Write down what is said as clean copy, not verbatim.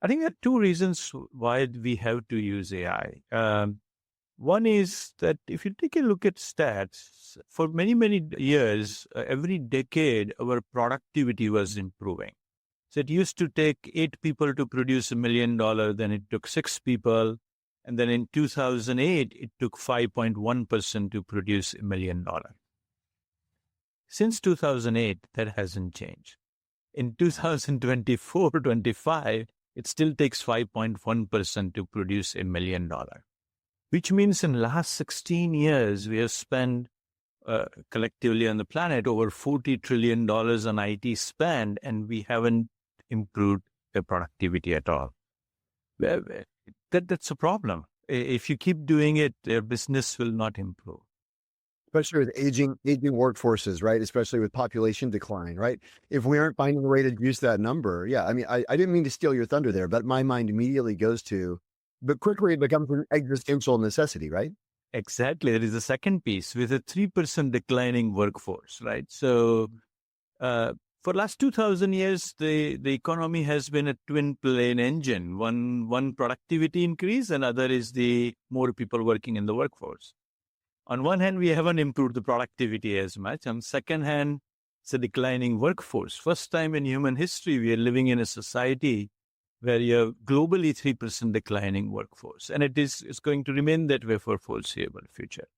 I think there are two reasons why we have to use AI. One is that if you take a look at stats, for many, many years, every decade, our productivity was improving. So it used to take 8 people to produce $1 million, then it took 6 people. And then in 2008, it took 5.1% to produce $1 million. Since 2008, that hasn't changed. In 2024-25, it still takes 5.1% to produce $1 million, which means in the last 16 years, we have spent collectively on the planet over $40 trillion on IT spend, and we haven't improved the productivity at all. That's a problem. If you keep doing it, your business will not improve. Especially with aging workforces, right? Especially with population decline, right? If we aren't finding a way to reduce that number, yeah. I mean, I didn't mean to steal your thunder there, but my mind immediately goes to, but quickly it becomes an existential necessity, right? Exactly. There is a second piece with a 3% declining workforce, right? So for last 2,000 years, the economy has been a twin plane engine. One productivity increase, and other is the more people working in the workforce. On one hand, we haven't improved the productivity as much. On second hand, it's a declining workforce. First time in human history, we are living in a society where you have globally 3% declining workforce. And it's going to remain that way for foreseeable future.